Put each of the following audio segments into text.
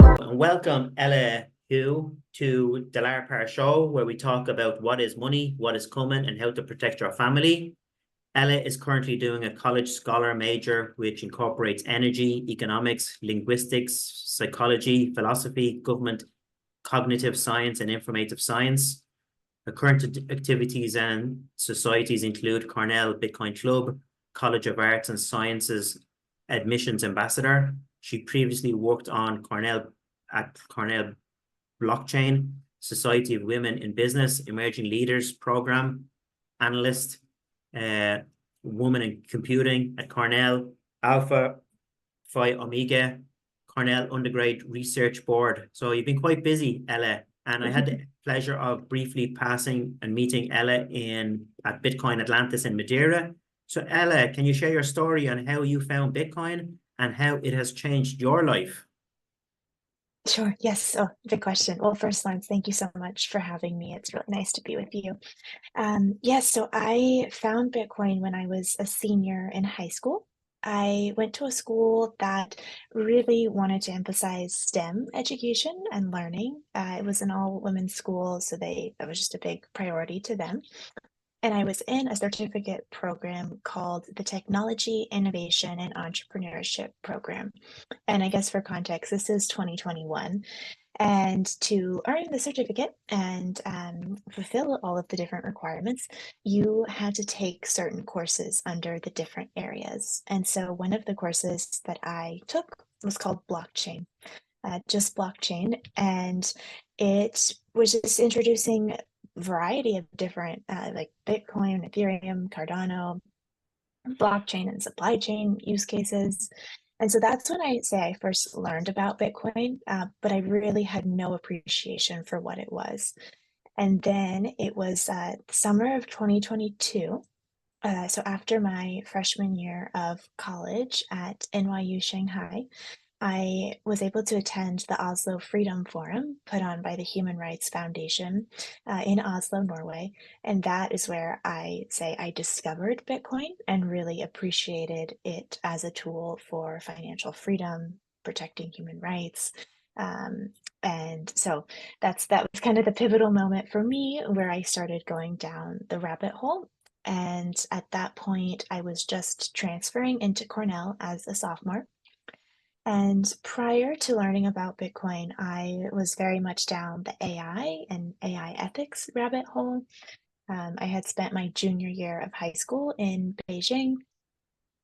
And welcome Ella Hough to the Larpar Show, where we talk about what is money, what is coming, and how to protect your family. Ella is currently doing a college scholar major, which incorporates energy, economics, linguistics, psychology, philosophy, government, cognitive science, and informative science. Her current activities and societies include Cornell Bitcoin Club, College of Arts and Sciences admissions ambassador. She previously worked on Cornell Blockchain, Society of Women in Business, Emerging Leaders Program, analyst, uh, Woman in Computing at Cornell, Alpha Phi Omega, Cornell Undergrad Research Board. So you've been quite busy, Ella. And I had the pleasure of briefly passing and meeting Ella at Bitcoin Atlantis in Madeira. So Ella, can you share your story on how you found Bitcoin and how it has changed your life? Sure. Yes. Oh, good question. Well, first, Lawrence, thank you so much for having me. It's really nice to be with you. Yes, so I found Bitcoin when I was a senior in high school. I went to a school that really wanted to emphasize STEM education and learning. It was an all-women's school, so that was just a big priority to them. And I was in a certificate program called the Technology, Innovation, and Entrepreneurship Program. And I guess for context, this is 2021. And to earn the certificate and fulfill all of the different requirements, you had to take certain courses under the different areas. And so one of the courses that I took was called blockchain, just blockchain. And it was just introducing variety of different like Bitcoin, Ethereum, Cardano, blockchain and supply chain use cases. And so that's when I say I first learned about Bitcoin, but I really had no appreciation for what it was. And then it was summer of 2022. So after my freshman year of college at NYU Shanghai, I was able to attend the Oslo Freedom Forum put on by the Human Rights Foundation in Oslo, Norway. And that is where I say I discovered Bitcoin and really appreciated it as a tool for financial freedom, protecting human rights. Um, and so that was kind of the pivotal moment for me where I started going down the rabbit hole. And at that point, I was just transferring into Cornell as a sophomore. And prior to learning about Bitcoin, I was very much down the AI and AI ethics rabbit hole. I had spent my junior year of high school in Beijing,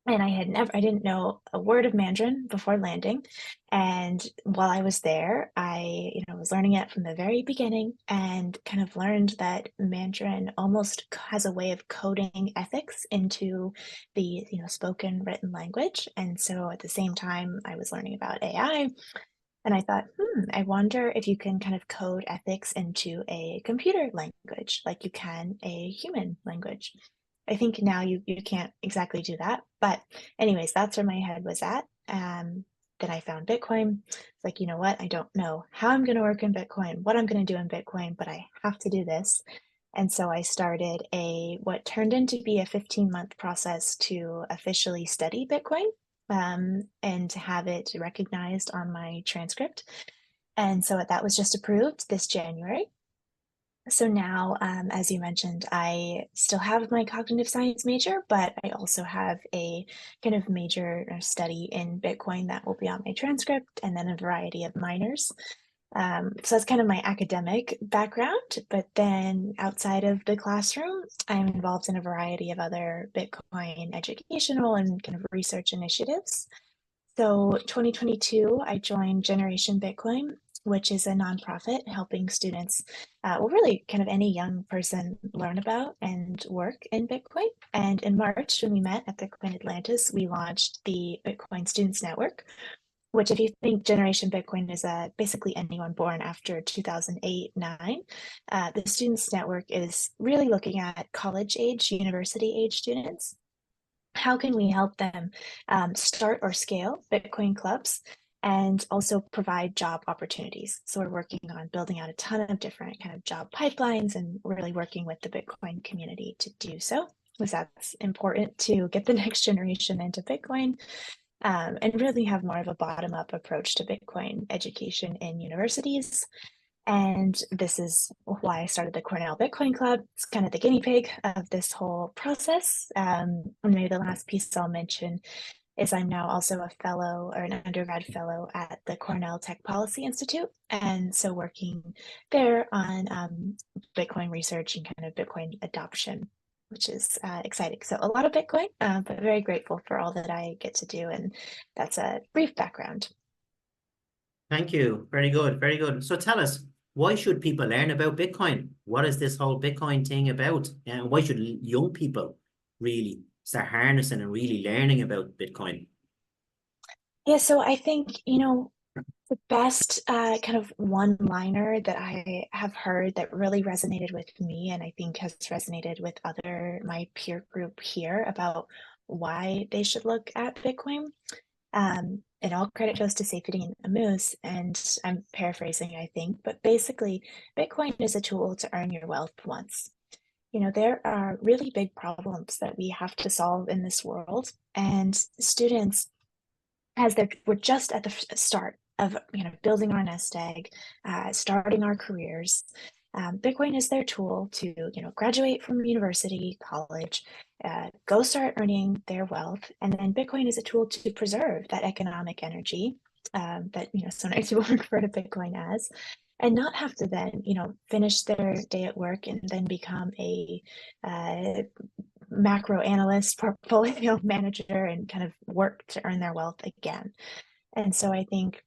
and I didn't know a word of Mandarin before landing. And while I was there, was learning it from the very beginning and kind of learned that Mandarin almost has a way of coding ethics into the, spoken written language. And so at the same time, I was learning about AI. And I thought, I wonder if you can kind of code ethics into a computer language like you can a human language. I think now you can't exactly do that. But anyways, that's where my head was at. Then I found Bitcoin. It's like, you know what? I don't know how I'm going to work in Bitcoin, what I'm going to do in Bitcoin, but I have to do this. And so I started what turned into be a 15-month process to officially study Bitcoin and to have it recognized on my transcript. And so that was just approved this January. So now, as you mentioned, I still have my cognitive science major, but I also have a kind of major study in Bitcoin that will be on my transcript, and then a variety of minors. So that's kind of my academic background. But then outside of the classroom, I'm involved in a variety of other Bitcoin educational and kind of research initiatives. So 2022, I joined Generation Bitcoin, which is a nonprofit helping students, really kind of any young person learn about and work in Bitcoin. And in March, when we met at Bitcoin Atlantis, we launched the Bitcoin Students Network, which if you think Generation Bitcoin is basically anyone born after 2008-9, the Students Network is really looking at college age, university age students. How can we help them start or scale Bitcoin clubs and also provide job opportunities? So we're working on building out a ton of different kind of job pipelines and really working with the Bitcoin community to do so, because that's important to get the next generation into Bitcoin. and really have more of a bottom-up approach to Bitcoin education in universities. And this is why I started the Cornell Bitcoin Club. It's kind of the guinea pig of this whole process. And maybe the last piece I'll mention is I'm now also a fellow or an undergrad fellow at the Cornell Tech Policy Institute. And so working there on Bitcoin research and kind of Bitcoin adoption, which is exciting. So a lot of Bitcoin, but very grateful for all that I get to do. And that's a brief background. Thank you. Very good. Very good. So tell us, why should people learn about Bitcoin? What is this whole Bitcoin thing about? And why should young people really start harnessing and really learning about Bitcoin? Yeah, so I think, the best kind of one-liner that I have heard that really resonated with me, and I think has resonated with my peer group here about why they should look at Bitcoin. And all credit goes to Safety and Moose, and I'm paraphrasing, I think, but basically, Bitcoin is a tool to earn your wealth once. There are really big problems that we have to solve in this world, and students we're just at the start of building our nest egg, starting our careers. Bitcoin is their tool to graduate from university, college, go start earning their wealth, and then Bitcoin is a tool to preserve that economic energy that so nice people refer to Bitcoin as, and not have to then finish their day at work and then become a macro analyst, portfolio manager, and kind of work to earn their wealth again. And so I think,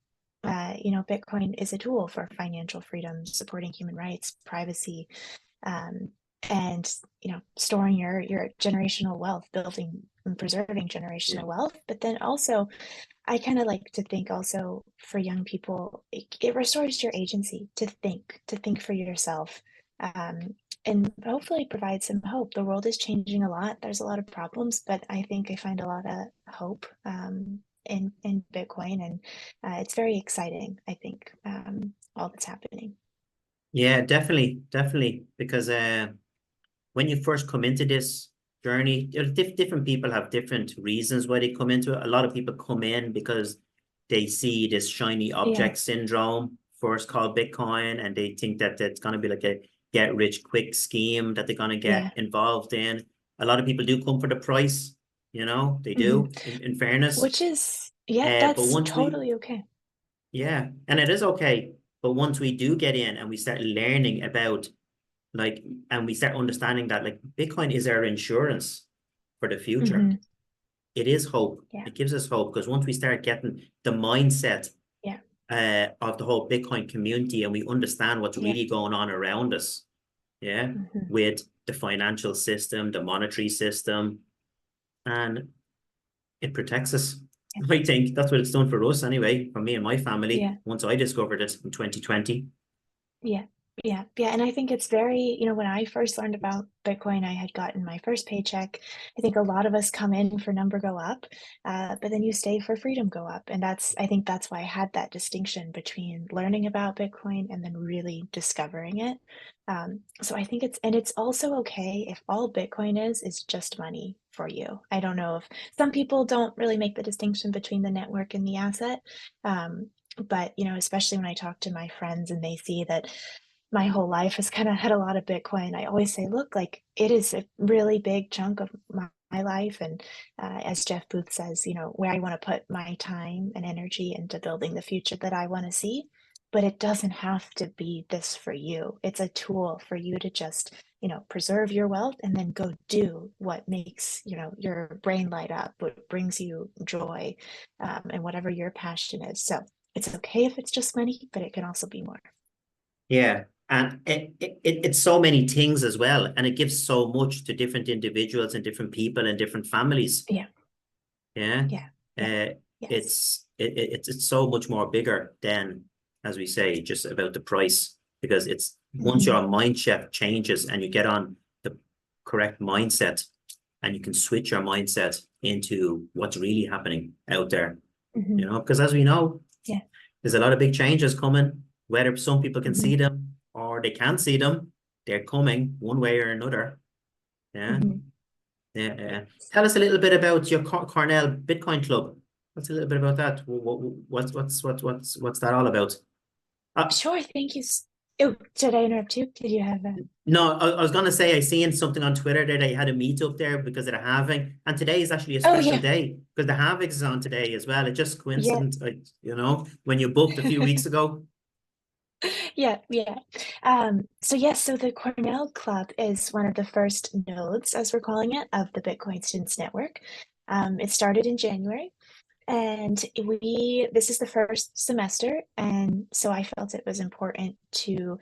Bitcoin is a tool for financial freedom, supporting human rights, privacy, um, and storing your generational wealth, building and preserving Yeah. generational wealth. But then also, I kind of like to think also for young people, it restores your agency to think for yourself, and hopefully provide some hope. The world is changing a lot. There's a lot of problems, but I think I find a lot of hope in Bitcoin, and it's very exciting, I think, all that's happening. Yeah, definitely, definitely. Because when you first come into this journey, different people have different reasons why they come into it. A lot of people come in because they see this shiny Yeah. object syndrome, first called Bitcoin, and they think that it's going to be like a get rich quick scheme that they're going to get Yeah. involved in. A lot of people do come for the price, they Hmm. do, in fairness. Which is, yeah, But that's once we, totally okay. yeah, and it is okay. But once we do get in and we start learning about like, and we start understanding that like Bitcoin is our insurance for the future. Hmm. It is hope. Yeah. It gives us hope because once we start getting the mindset Yeah. of the whole Bitcoin community and we understand what's Yeah. really going on around us, yeah, Hmm. with the financial system, the monetary system, and it protects us. Yeah. I think that's what it's done for us anyway, for me and my family, Yeah. once I discovered it in 2020. Yeah. Yeah. Yeah. And I think it's very, when I first learned about Bitcoin, I had gotten my first paycheck. I think a lot of us come in for number go up, but then you stay for freedom go up. And I think that's why I had that distinction between learning about Bitcoin and then really discovering it. So I think it's also okay if all Bitcoin is just money for you. I don't know if some people don't really make the distinction between the network and the asset. But especially when I talk to my friends and they see that my whole life has kind of had a lot of Bitcoin, I always say, look, like it is a really big chunk of my life. And as Jeff Booth says, where I want to put my time and energy into building the future that I want to see. But it doesn't have to be this for you. It's a tool for you to just, preserve your wealth and then go do what makes, your brain light up, what brings you joy, and whatever your passion is. So it's okay if it's just money, but it can also be more. Yeah. And it's so many things as well. And it gives so much to different individuals and different people and different families. Yeah. Yeah. Yeah. Yeah. Uh, Yes. it's so much more bigger than, as we say, just about the price. Because it's once Hmm. your mind shift changes and you get on the correct mindset and you can switch your mindset into what's really happening out there, Hmm. because as we know, Yeah. there's a lot of big changes coming, whether some people can Hmm. see them or they can't see them. They're coming one way or another. Yeah. Hmm. Yeah. Yeah. Tell us a little bit about your Cornell Bitcoin Club. What's a little bit about that? What's that all about? Uh, Sure, thank you. Oh, did I interrupt you? Did you have a... no, I was gonna say I seen something on Twitter there that you had a meetup there because of the halving, and today is actually a Oh, special yeah. day because the halving is on today as well. It just Yeah. coincidence, like, when you booked a few weeks ago. Yeah, yeah. So yes, so the Cornell Club is one of the first nodes, as we're calling it, of the Bitcoin Students Network. It started in January, and this is the first semester, and so I felt it was important to,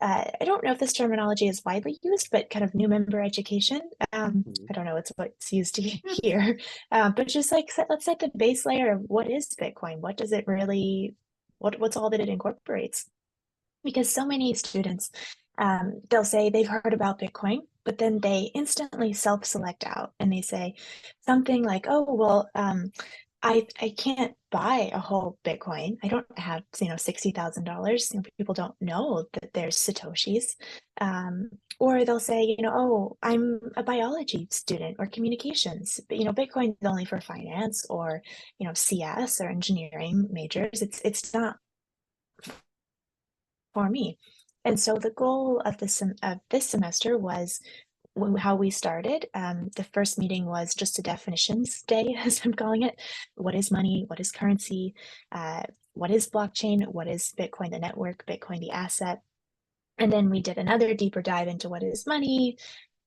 I don't know if this terminology is widely used, but kind of new member education. I don't know, it's what's used here, but just like let's set the base layer of what is Bitcoin? What does it really, what's all that it incorporates? Because so many students, they'll say they've heard about Bitcoin, but then they instantly self-select out and they say something like, "Oh, well, I can't buy a whole Bitcoin. I don't have, $60,000. People don't know that there's Satoshis." Or they'll say, "Oh, I'm a biology student or communications, but Bitcoin is only for finance or, CS or engineering majors. It's not for me." And so the goal of this semester was how we started. The first meeting was just a definitions day, as I'm calling it. What is money? What is currency? What is blockchain? What is Bitcoin, the network? Bitcoin, the asset? And then we did another deeper dive into what is money.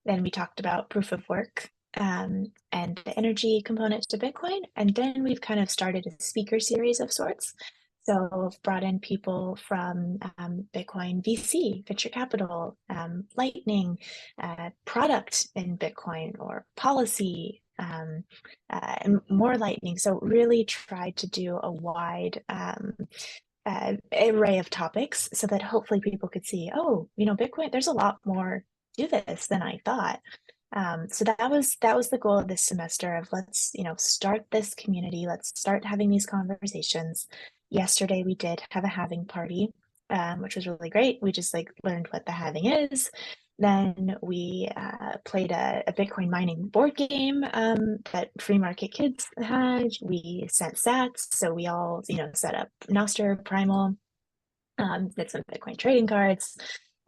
Then we talked about proof of work, and the energy component to Bitcoin. And then we've kind of started a speaker series of sorts. So I've brought in people from Bitcoin VC, venture capital, Lightning, product in Bitcoin or policy, and more Lightning. So really tried to do a wide array of topics so that hopefully people could see, oh, Bitcoin, there's a lot more to this than I thought. So that was the goal of this semester of let's, start this community. Let's start having these conversations. Yesterday we did have a halving party, which was really great. We just like learned what the halving is. Then we played a Bitcoin mining board game that Free Market Kids had. We sent sats, so we all, set up Nostr, Primal, did some Bitcoin trading cards,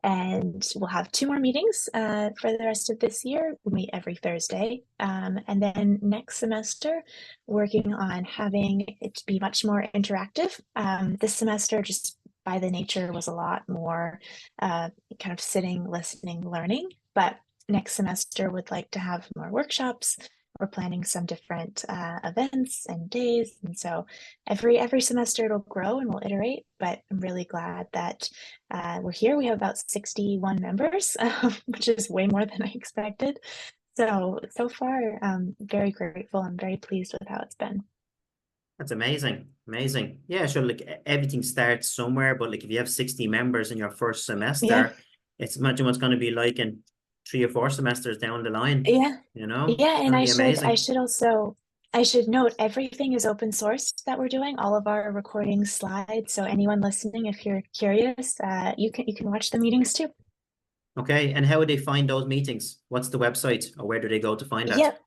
and we'll have two more meetings for the rest of this year. We'll meet every Thursday. And then next semester, working on having it be much more interactive. This semester, just by the nature, was a lot more kind of sitting, listening, learning. But next semester, would like to have more workshops. We're planning some different events and days. And so every semester it'll grow and we'll iterate, but I'm really glad that we're here. We have about 61 members, which is way more than I expected. So far, very grateful. I'm very pleased with how it's been. That's amazing. Amazing. Yeah, sure. Like everything starts somewhere, but like if you have 60 members in your first Yeah, semester, it's imagine what's going to be like in 3 or 4 semesters down the line. yeah, yeah. It's And going to I be should I amazing. should also I should note everything is open source that we're doing, all of our recordings, slides. So anyone listening, if you're curious, you can watch the meetings too. Okay. And how would they find those meetings? What's the website or where do they go to find that? Yep.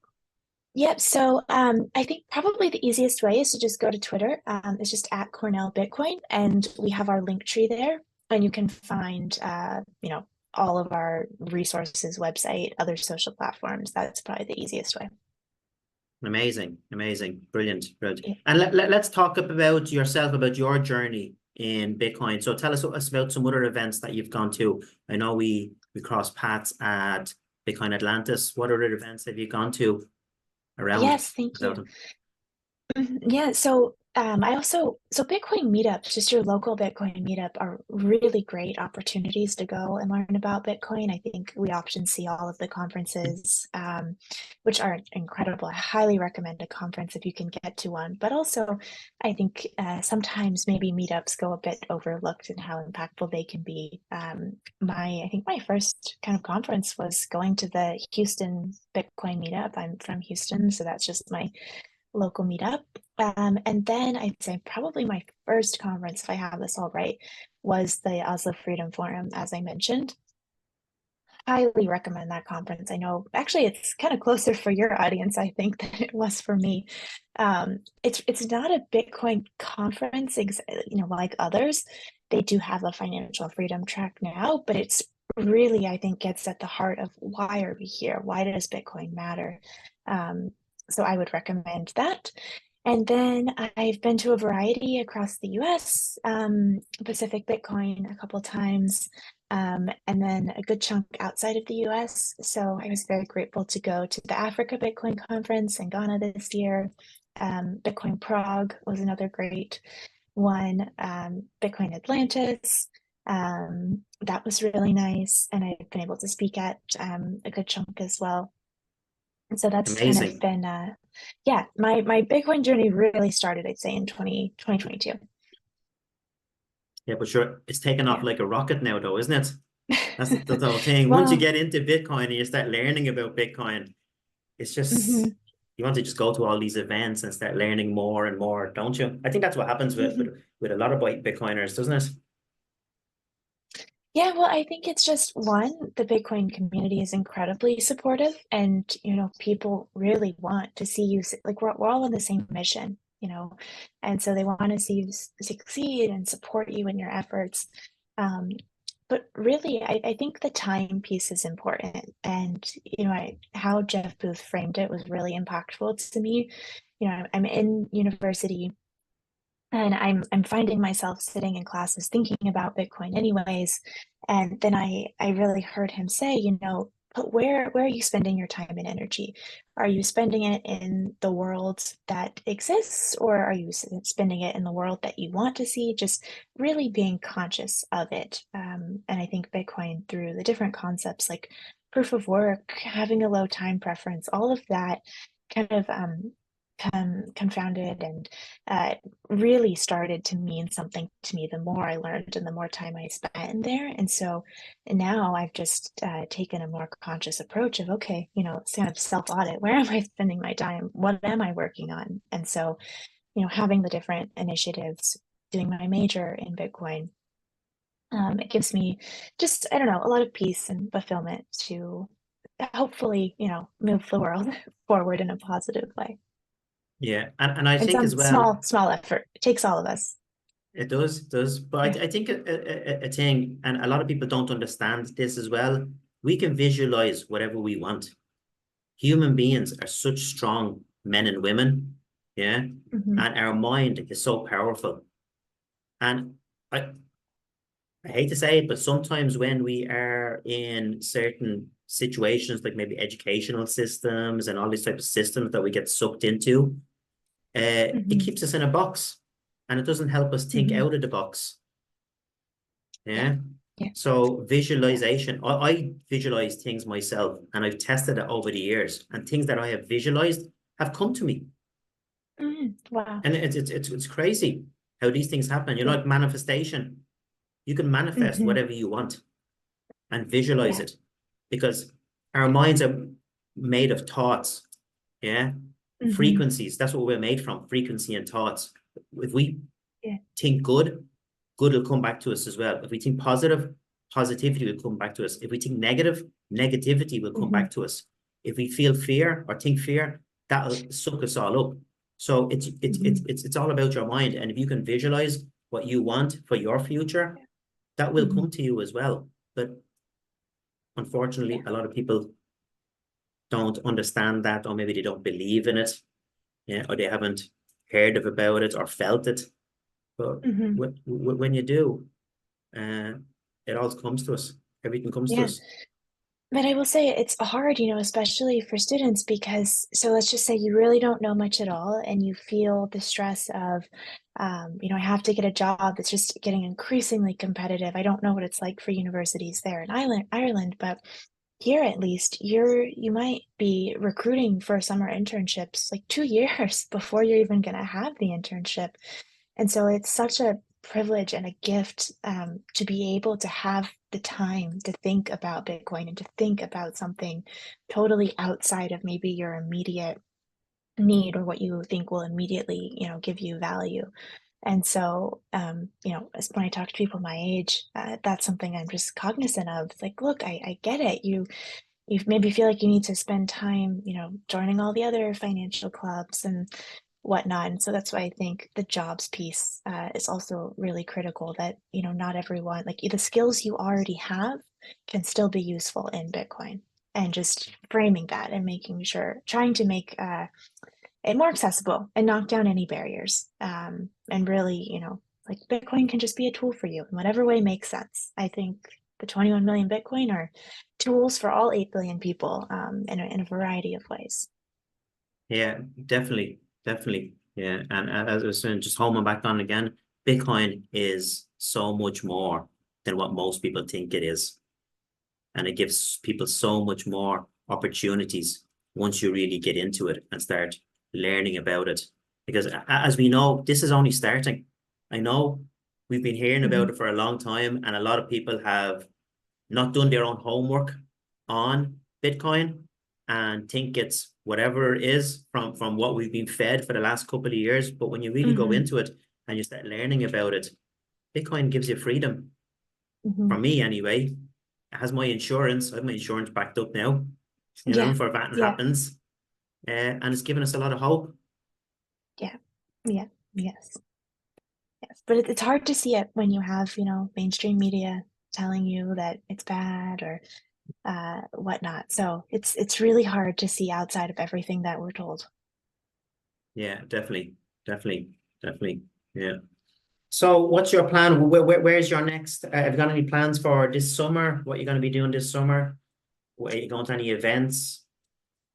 Yep. So I think probably the easiest way is to just go to Twitter. It's just at Cornell Bitcoin, and we have our link tree there, and you can find all of our resources, website, other social platforms. That's probably the easiest way. Amazing. Amazing. Brilliant. Brilliant. Yeah. And let's talk about yourself, about your journey in Bitcoin. So tell us about some other events that you've gone to. I know we crossed paths at Bitcoin Atlantis. What other events have you gone to around Yes, thank about you. them? Yeah, so Bitcoin meetups, just your local Bitcoin meetup, are really great opportunities to go and learn about Bitcoin. I think we often see all of the conferences, which are incredible. I highly recommend a conference if you can get to one. But also, I think sometimes maybe meetups go a bit overlooked in how impactful they can be. I think my first kind of conference was going to the Houston Bitcoin meetup. I'm from Houston, so that's just my local meetup. And then I'd say probably my first conference, if I have this all right, was the Oslo Freedom Forum, as I mentioned. highly recommend that conference. I know actually it's kind of closer for your audience, I think, than it was for me. It's not a Bitcoin conference, like others. They do have a financial freedom track now, but it's really, I think, gets at the heart of why are we here? Why does Bitcoin matter? Um, so I would recommend that. And then I've been to a variety across the US, Pacific Bitcoin a couple times, and then a good chunk outside of the US. So I was very grateful to go to the Africa Bitcoin Conference in Ghana this year. Bitcoin Prague was another great one. Bitcoin Atlantis, that was really nice. And I've been able to speak at a good chunk as well. And so that's kind of Amazing. been, yeah, my Bitcoin journey really started, I'd say, in 2022. Yeah, but sure, it's taken off Yeah. like a rocket now, though, isn't it? That's the whole thing. Once you Well, get into Bitcoin and you start learning about Bitcoin, it's just mhm, you want to just go to all these events and start learning more and more, don't you? I think that's what happens with mhm. with a lot of Bitcoiners, doesn't it? Yeah, well, I think it's just one, the Bitcoin community is incredibly supportive, and people really want to see you like we're all on the same mission, and so they want to see you succeed and support you in your efforts. Um, but really, I think the time piece is important, and how Jeff Booth framed it was really impactful to me. I'm in university and I'm finding myself sitting in classes thinking about Bitcoin anyways. And then I really heard him say, but where are you spending your time and energy? Are you spending it in the world that exists, or are you spending it in the world that you want to see? Just really being conscious of it. And I think Bitcoin, through the different concepts like proof of work, having a low time preference, all of that kind of confounded and really started to mean something to me the more I learned and the more time I spent in there. And so now I've just taken a more conscious approach of, okay, it's kind of self audit. Where am I spending my time? What am I working on? And so, having the different initiatives, doing my major in Bitcoin, it gives me just, I don't know, a lot of peace and fulfillment to hopefully, move the world forward in a positive way. Yeah, and I And think as some well, small effort. It takes all of us. it does. But Yeah. I think a thing, and a lot of people don't understand this as well. We can visualize whatever we want. Human beings are such strong men and women, yeah, Mhm. and our mind is so powerful. And I, I hate to say it, but sometimes when we are in certain situations, like maybe educational systems and all these types of systems that we get sucked into, it Mhm. keeps us in a box and it doesn't help us think Mhm. out of the box. Yeah. Yeah. Yeah. So Yeah. visualization, I visualize things myself and I've tested it over the years, and things that I have visualized have come to me. Wow. And it's crazy how these things happen. You know, Yeah. like manifestation. You can manifest Mhm. whatever you want and visualize Yeah. it, because our minds are made of thoughts. Yeah. Mhm. Frequencies. That's what we're made from, frequency and thoughts. If we Yeah. think good, good will come back to us as well. If we think positive, positivity will come back to us. If we think negative, negativity will come Mhm. back to us. If we feel fear or think fear, that'll suck us all up. So Mhm. it's all about your mind. And if you can visualize what you want for your future, Yeah. that will Mhm. come to you as well. But unfortunately, Yeah. a lot of people don't understand that, or maybe they don't believe in it, yeah, or they haven't heard of about it or felt it. But Mhm. when you do, uh, it all comes to us. Everything comes to Yeah. us. But I will say it's hard, especially for students because so let's just say you really don't know much at all and you feel the stress of, I have to get a job. It's just getting increasingly competitive. I don't know what it's like for universities there in Ireland, but here at least you might be recruiting for summer internships like 2 years before you're even going to have the internship. And so it's such a privilege and a gift to be able to have the time to think about Bitcoin and to think about something totally outside of maybe your immediate need or what you think will immediately, give you value. And so, when I talk to people my age, that's something I'm just cognizant of. It's like, look, I get it. You maybe feel like you need to spend time, joining all the other financial clubs and whatnot. And so that's why I think the jobs piece is also really critical, that, not everyone, like the skills you already have can still be useful in Bitcoin. And just framing that and making sure, trying to make it more accessible and knock down any barriers. And really, like Bitcoin can just be a tool for you in whatever way makes sense. I think the 21 million Bitcoin are tools for all 8 billion people, in a variety of ways. Yeah, definitely, definitely. Yeah, and as I was saying, just homing back on again, Bitcoin is so much more than what most people think it is. And it gives people so much more opportunities once you really get into it and start learning about it. Because as we know, this is only starting. I know we've been hearing about Mhm. it for a long time, and a lot of people have not done their own homework on Bitcoin and think it's whatever it is from what we've been fed for the last couple of years. But when you really go Mhm. into it and you start learning about it, Bitcoin gives you freedom. For Mhm. me anyway. It has my insurance. I have my insurance backed up now, Yeah. for if anything Yeah. happens. And it's given us a lot of hope. Yeah. Yeah. Yes. Yes. But it's hard to see it when you have, mainstream media telling you that it's bad or whatnot. So it's really hard to see outside of everything that we're told. Yeah, definitely, definitely, definitely. Yeah. So what's your plan? Where's your next? Have you got any plans for this summer? What you're going to be doing this summer? Are you going to any events?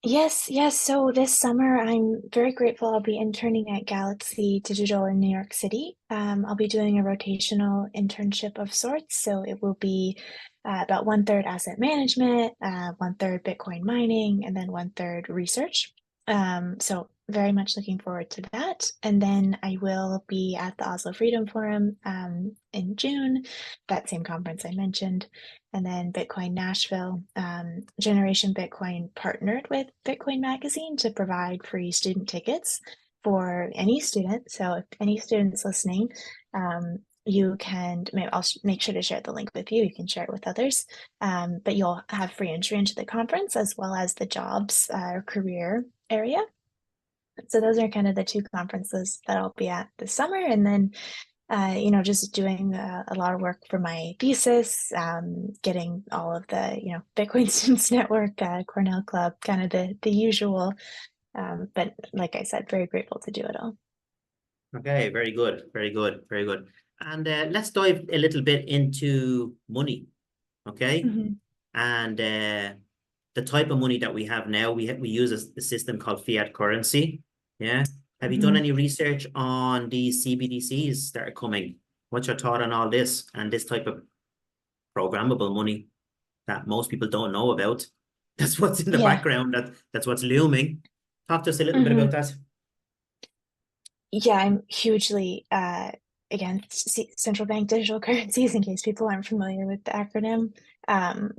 Yes, yes. So this summer, I'm very grateful. I'll be interning at Galaxy Digital in New York City. I'll be doing a rotational internship of sorts. So it will be about one third asset management, one third Bitcoin mining, and then one third research. So very much looking forward to that. And then I will be at the Oslo Freedom Forum in June, that same conference I mentioned. And then Bitcoin Nashville, Generation Bitcoin partnered with Bitcoin Magazine to provide free student tickets for any student. So if any students listening, you can, maybe I'll make sure to share the link with you. You can share it with others. But you'll have free entry into the conference as well as the jobs or career area. So those are kind of the two conferences that I'll be at this summer. And then just doing a lot of work for my thesis, getting all of the, Bitcoin Students Network, Cornell Club, kind of the usual. But like I said, very grateful to do it all. Okay, very good, very good, very good. And let's dive a little bit into money. Okay. Mhm. And the type of money that we have now, we use a system called fiat currency. Yeah. Have you done Mhm. any research on these CBDCs that are coming? What's your thought on all this and this type of programmable money that most people don't know about? That's what's in the Yeah. background. That's what's looming. Talk to us a little bit about Mhm. that. Yeah, I'm hugely against central bank digital currencies, in case people aren't familiar with the acronym.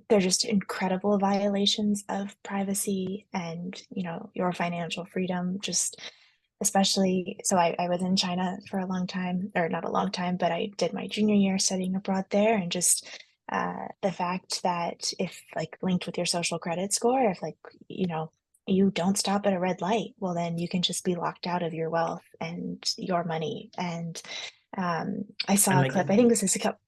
They're just incredible violations of privacy and, your financial freedom. Just especially, so I was in China for a long time, or not a long time, but I did my junior year studying abroad there, and just the fact that if like linked with your social credit score, if like, you don't stop at a red light, well, then you can just be locked out of your wealth and your money. And I And saw a like, clip. I think this is a couple.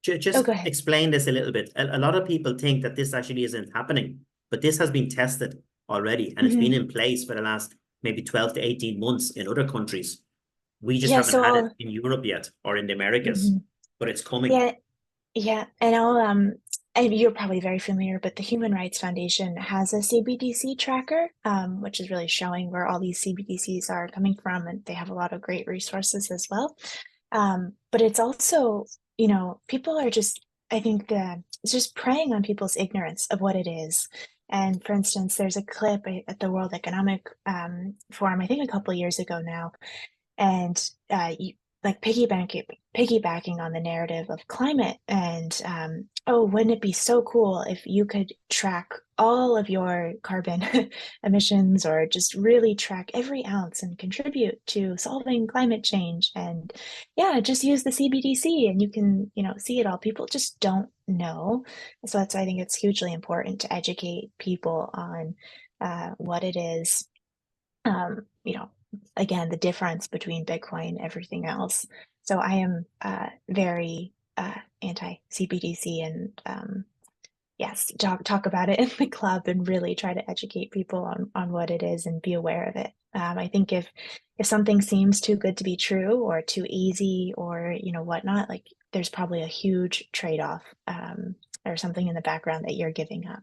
Oh, just go ahead. explain this a little bit. A lot of people think that this actually isn't happening, but this has been tested already and it's been Hmm. in place for the last maybe 12 to 18 months in other countries. We just Yeah. haven't So had it I'll. in Europe yet or in the Americas, Mhm. but it's coming. Yeah. Yeah, and and you're probably very familiar, but the Human Rights Foundation has a CBDC tracker, which is really showing where all these CBDCs are coming from, and they have a lot of great resources as well. But it's also, people are just, I think, it's just preying on people's ignorance of what it is. And for instance, there's a clip at the World Economic Forum, I think a couple years ago now, and you like piggybacking on the narrative of climate and oh, wouldn't it be so cool if you could track all of your carbon emissions or just really track every ounce and contribute to solving climate change? And yeah, just use the CBDC and you can, see it all. People just don't know. So I think it's hugely important to educate people on what it is. Um, you know, again, the difference between Bitcoin and everything else. So I am very anti CBDC and yes, talk about it in the club and really try to educate people on what it is and be aware of it. I think if something seems too good to be true or too easy or whatnot, like there's probably a huge trade-off or something in the background that you're giving up.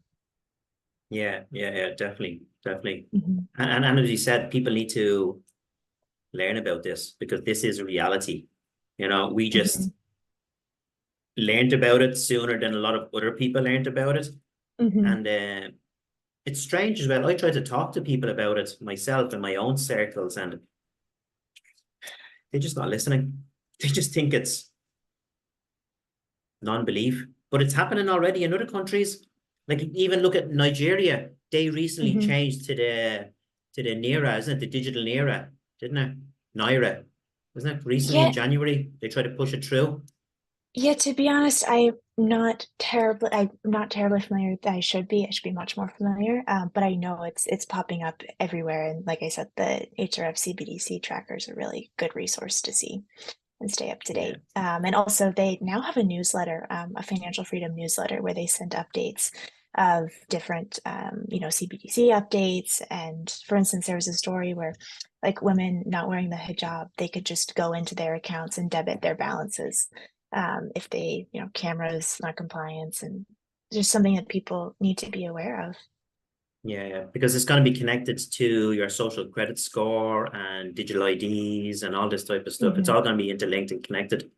Yeah, definitely, definitely. Hmm. And as you said, people need to learn about this because this is a reality. We Hmm. just learned about it sooner than a lot of other people learned about it. Hmm. And it's strange as well. I try to talk to people about it myself in my own circles, and they're just not listening. They just think it's non-belief. But it's happening already in other countries. Like even look at Nigeria. They recently Hmm. changed to the Naira, isn't it? The digital Naira, didn't it? Naira. Wasn't it recently in Yeah, January? They tried to push it through. yeah, to be honest, I'm not terribly familiar. I should be. I should be much more familiar. But I know it's popping up everywhere. And like I said, the HRF CBDC tracker is a really good resource to see and stay up to Yeah. date. And also they now have a newsletter, a financial freedom newsletter where they send updates of different, CBDC updates. And for instance, there was a story where like women not wearing the hijab, they could just go into their accounts and debit their balances if they, cameras, not compliance, and just something that people need to be aware of. Yeah, because it's going to be connected to your social credit score and digital IDs and all this type of stuff. It's Hmm. all going to be interlinked and connected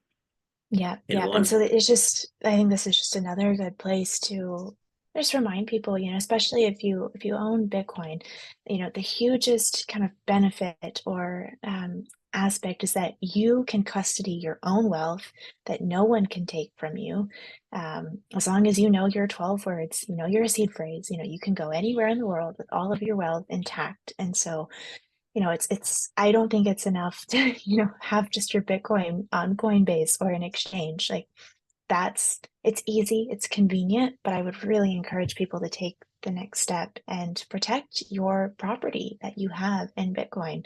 Yeah, in yeah. And one. so I think this is just another good place to just remind people, especially if you own Bitcoin, the hugest kind of benefit or aspect is that you can custody your own wealth that no one can take from you. As long as you know your 12 words, you know your seed phrase, you can go anywhere in the world with all of your wealth intact. And so it's I don't think it's enough to, have just your Bitcoin on Coinbase or an exchange. Like it's easy, it's convenient, but I would really encourage people to take the next step and protect your property that you have in Bitcoin,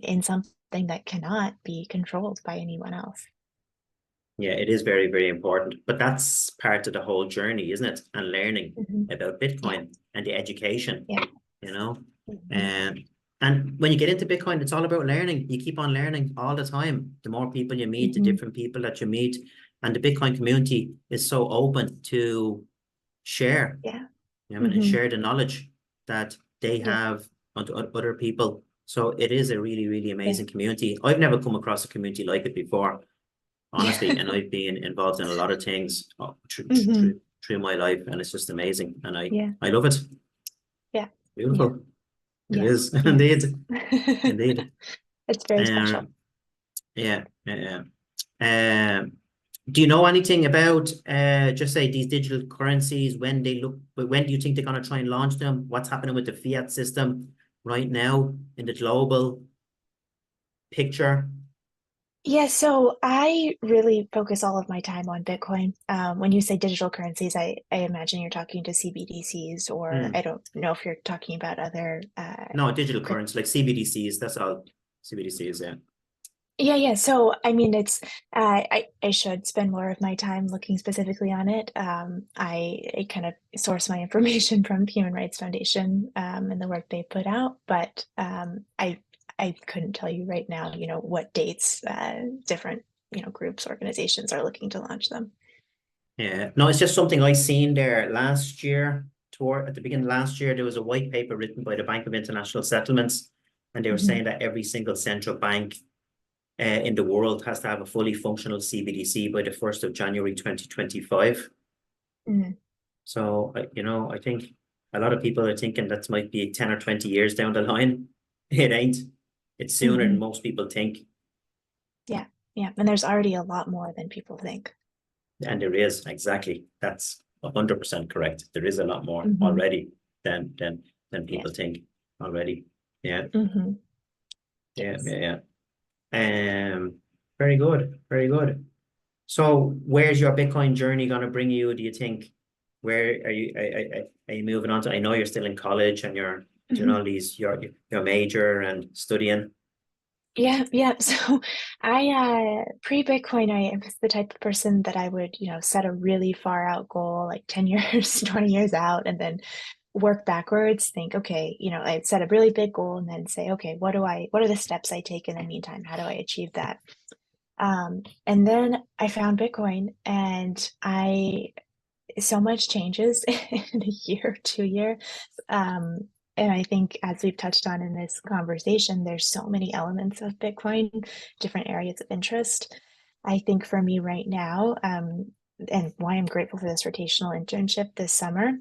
in something that cannot be controlled by anyone else. Yeah, it is very, very important. But that's part of the whole journey, isn't it? And learning Hmm. about Yeah, Bitcoin and the education, yeah. you know. Hmm. And when you get into Bitcoin, it's all about learning. You keep on learning all the time. The more people you meet, the Hmm. different people that you meet, and the Bitcoin community is so open to share, Yeah. and Hmm. share the knowledge that they Yeah. have onto other people. So it is a really, really Yeah. amazing community. I've never come across a community like it before, honestly, and I've been involved in a lot of things Hmm. through my life, and it's just amazing, and I Yeah. I love it. Yeah. Yeah. Beautiful, it Yes. is Yes. indeed, indeed. It's very special. Um, yeah, yeah. Um, do you know anything about just say these digital currencies? When do you think they're going to try and launch them? What's happening with the fiat system right now in the global picture? Yeah, so I really focus all of my time on Bitcoin. When you say digital currencies, I imagine you're talking to CBDCs, or I Hmm. don't know if you're talking about other No, digital crypt. currency like CBDCs. That's all CBDCs. Yeah. Yeah, yeah. So I mean, I should spend more of my time looking specifically on it. I kind of source my information from Human Rights Foundation and the work they put out, but I couldn't tell you right now, what dates different groups, organizations are looking to launch them. Yeah, no, it's just something I seen there last year. Toward at the beginning of last year, there was a white paper written by the Bank of International Settlements, and they were Hmm. saying that every single central bank in the world has to have a fully functional CBDC by the 1st of January 2025. Hmm. So, I think a lot of people are thinking that might be 10 or 20 years down the line. It ain't. It's sooner than Hmm. most people think. Yeah, yeah. And there's already a lot more than people think. And there is, exactly. That's 100% correct. There is a lot more Mhm. already than people Yes. think already. Yeah, Mhm. yeah, Yes. yeah, yeah. Very good, very good. So where's your Bitcoin journey going to bring you, do you think? Where are you moving on to? I know you're still in college and you're doing Mhm. all these, your major and studying. Yeah, yeah. So pre-Bitcoin, I was the type of person that I would, set a really far out goal, like 10 years, 20 years out, and then work backwards, think, okay, I'd set a really big goal and then say, okay, what are the steps I take in the meantime? How do I achieve that? And then I found Bitcoin and so much changes in a year, 2 year. Um, and I think as we've touched on in this conversation, there's so many elements of Bitcoin, different areas of interest. I think for me right now, and why I'm grateful for this rotational internship this summer,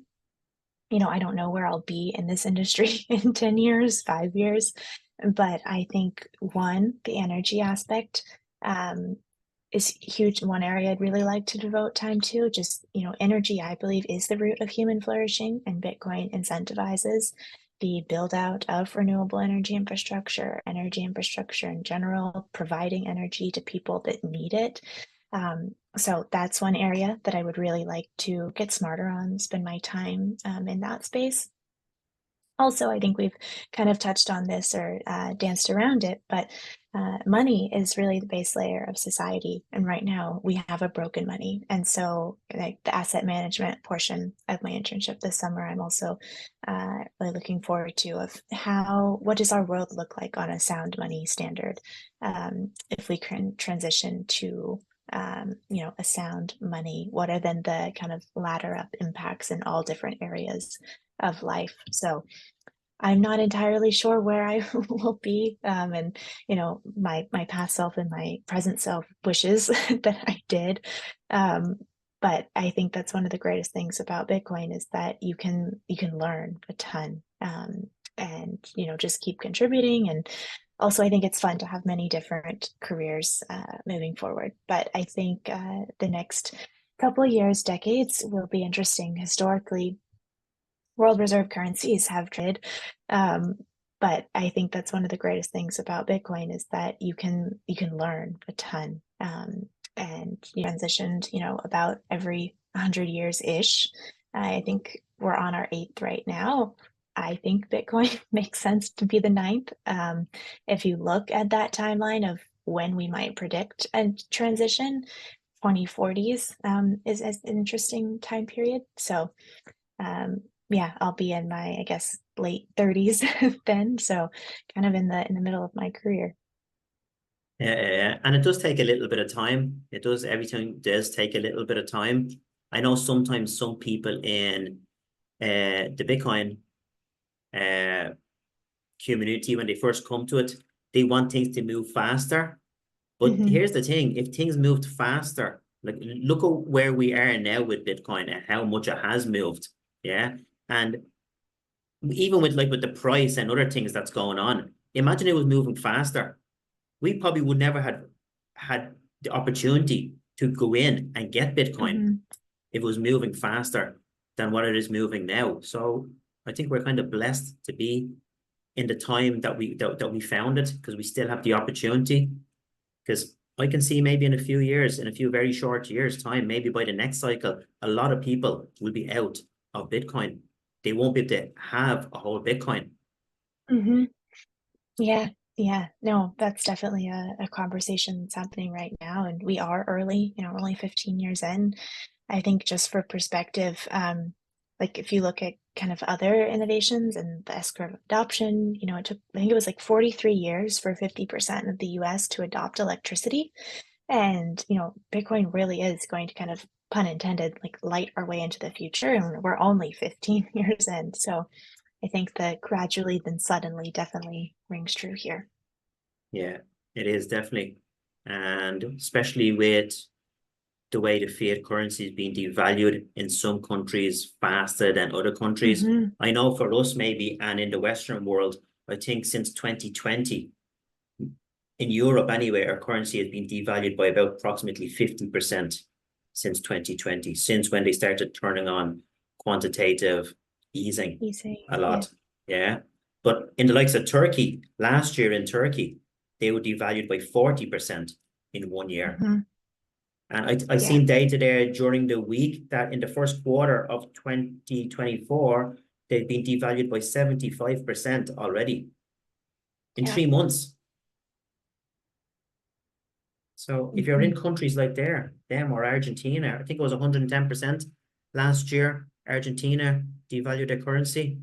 I don't know where I'll be in this industry in 10 years, 5 years, but I think one, the energy aspect, um, is huge. One area I'd really like to devote time to. Just, energy, I believe, is the root of human flourishing, and Bitcoin incentivizes the build out of renewable energy infrastructure in general, providing energy to people that need it. So that's one area that I would really like to get smarter on, spend my time in that space. Also, I think we've kind of touched on this or danced around it, but money is really the base layer of society. And right now we have a broken money. And so, like the asset management portion of my internship this summer, I'm also really looking forward to of what does our world look like on a sound money standard if we can transition to a sound money, what are then the kind of ladder up impacts in all different areas of life? So I'm not entirely sure where I will be. And my past self and my present self wishes that I did. Um, but I think that's one of the greatest things about Bitcoin is that you can learn a ton. And just keep contributing. And also I think it's fun to have many different careers moving forward. But I think the next couple of years, decades will be interesting. Historically, world reserve currencies have traded. Um, but I think that's one of the greatest things about Bitcoin is that you can learn a ton. And transitioned, about every 100 years ish. I think we're on our eighth right now. I think Bitcoin makes sense to be the ninth. If you look at that timeline of when we might predict a transition, 2040s is an interesting time period. So um, yeah, I'll be in my, I guess, late 30s then. So kind of in the middle of my career. Yeah, and it does take a little bit of time. It does, everything does take a little bit of time. I know sometimes some people in the Bitcoin uh, community, when they first come to it, they want things to move faster. But Hmm. here's the thing, if things moved faster, like look at where we are now with Bitcoin and how much it has moved. Yeah. And even with the price and other things that's going on, imagine it was moving faster. We probably would never have had the opportunity to go in and get Bitcoin Hmm. if it was moving faster than what it is moving now. So I think we're kind of blessed to be in the time that we found it because we still have the opportunity. Because I can see maybe in a few years, in a few very short years' time, maybe by the next cycle, a lot of people will be out of Bitcoin. They won't be able to have a whole Bitcoin. Hmm. Yeah. Yeah. No, that's definitely a conversation that's happening right now. And we are early, we're only 15 years in. I think just for perspective, like if you look at kind of other innovations and the S curve of adoption, it took, I think it was like 43 years for 50% of the US to adopt electricity. And, Bitcoin really is going to kind of, pun intended, like light our way into the future. And we're only 15 years in. So I think the gradually then suddenly definitely rings true here. Yeah, it is definitely. And especially with the way the fiat currency is being devalued in some countries faster than other countries. Hmm. I know for us maybe, and in the Western world, I think since 2020, in Europe anyway, our currency has been devalued by about approximately 50%. since 2020, since when they started turning on quantitative easing a lot. Yeah. But in the likes of Turkey, last year in Turkey, they were devalued by 40% in 1 year. And I seen data there during the week that in the first quarter of 2024, they've been devalued by 75% already in 3 months. So if you're in countries like them or Argentina, I think it was 110% last year, Argentina devalued their currency.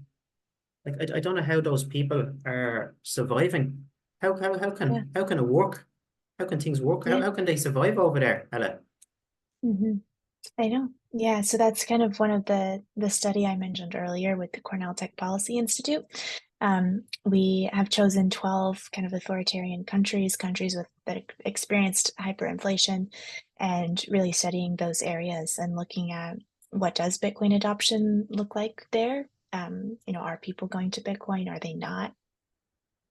Like I don't know how those people are surviving. How can it work? How can things work? How can they survive over there, Ella? I know. Yeah, so that's kind of one of the study I mentioned earlier with the Cornell Tech Policy Institute. We have chosen 12 kind of authoritarian countries with that experienced hyperinflation, and really studying those areas and looking at what does Bitcoin adoption look like there. Are people going to Bitcoin? Are they not?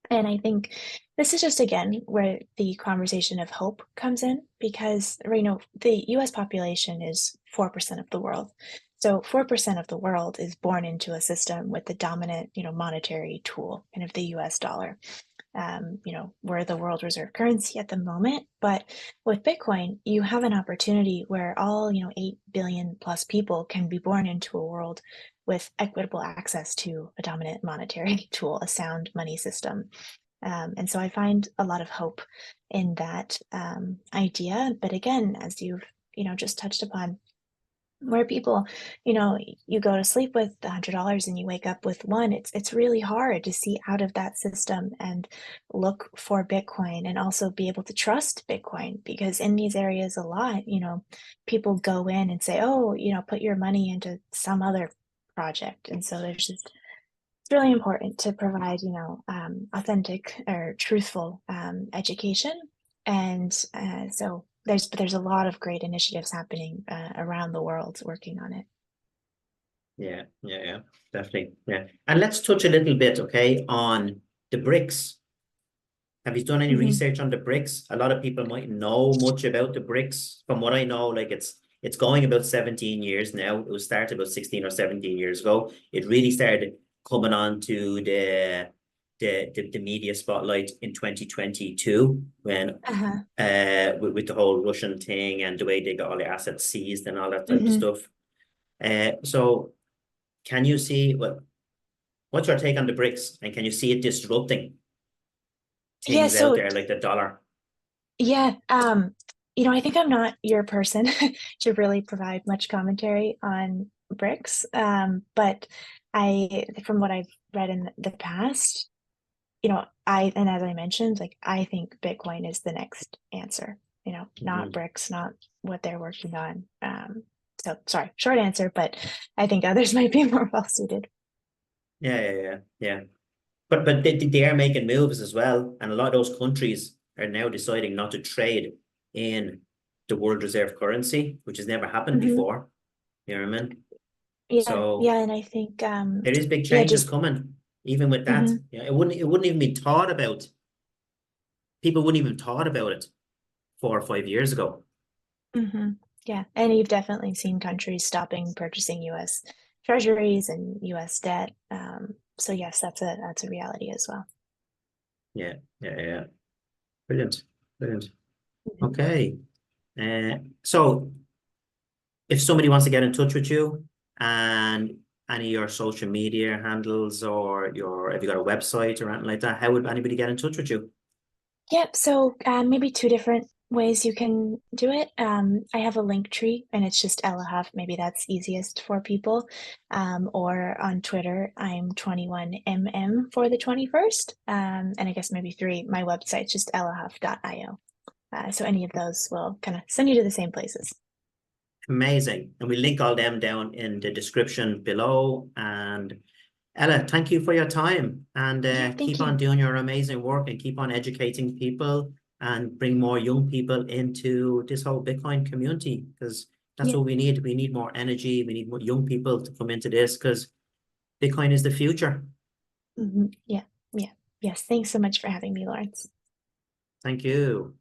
And I think this is just, again, where the conversation of hope comes in, because, the US population is 4% of the world. So 4% of the world is born into a system with the dominant, monetary tool, kind of the US dollar. We're the world reserve currency at the moment, but with Bitcoin, you have an opportunity where all, 8 billion plus people can be born into a world with equitable access to a dominant monetary tool, a sound money system. And so I find a lot of hope in that idea. But again, as you've, just touched upon, where people, you go to sleep with $100 and you wake up with one, it's really hard to see out of that system and look for Bitcoin, and also be able to trust Bitcoin, because in these areas a lot, people go in and say, oh, put your money into some other project. And so it's really important to provide, authentic or truthful education. And so there's a lot of great initiatives happening around the world working on it. Yeah, definitely. Yeah. And let's touch a little bit, okay, on the BRICS. Have you done any research on the BRICS? A lot of people might know much about the BRICS. From what I know, like it's going about 17 years now. It was started about 16 or 17 years ago. It really started coming on to the media spotlight in 2022 when with the whole Russian thing and the way they got all the assets seized and all that type of stuff. So can you see what's your take on the BRICS, and can you see it disrupting things out there like the dollar? I think I'm not your person to really provide much commentary on BRICS, but from what I've read in the past, and as I mentioned, like, I think Bitcoin is the next answer, not BRICS, not what they're working on. So sorry, short answer, but I think others might be more well suited. Yeah. But they are making moves as well, and a lot of those countries are now deciding not to trade in the world reserve currency, which has never happened before. You know what I mean? And I think there is big changes coming, even with that. It wouldn't even be thought about. People wouldn't even thought about it 4 or 5 years ago. Yeah, and you've definitely seen countries stopping purchasing U.S. treasuries and U.S. debt. So yes, that's a reality as well. Yeah. Brilliant. Okay. So if somebody wants to get in touch with you, and any of your social media handles, or have you got a website or anything like that, how would anybody get in touch with you? Yep. So maybe two different ways you can do it. I have a link tree, and it's just Ella Hough. Maybe that's easiest for people. Or on Twitter, I'm 21mm for the 21st. And I guess maybe 3, my website's just ellahough.io. So any of those will kind of send you to the same places. Amazing. And we'll link all them down in the description below. And Ella, thank you for your time, and keep on doing your amazing work, and keep on educating people, and bring more young people into this whole Bitcoin community, because that's what we need. We need more energy. We need more young people to come into this, because Bitcoin is the future. Yeah. Yes. Thanks so much for having me, Lawrence. Thank you.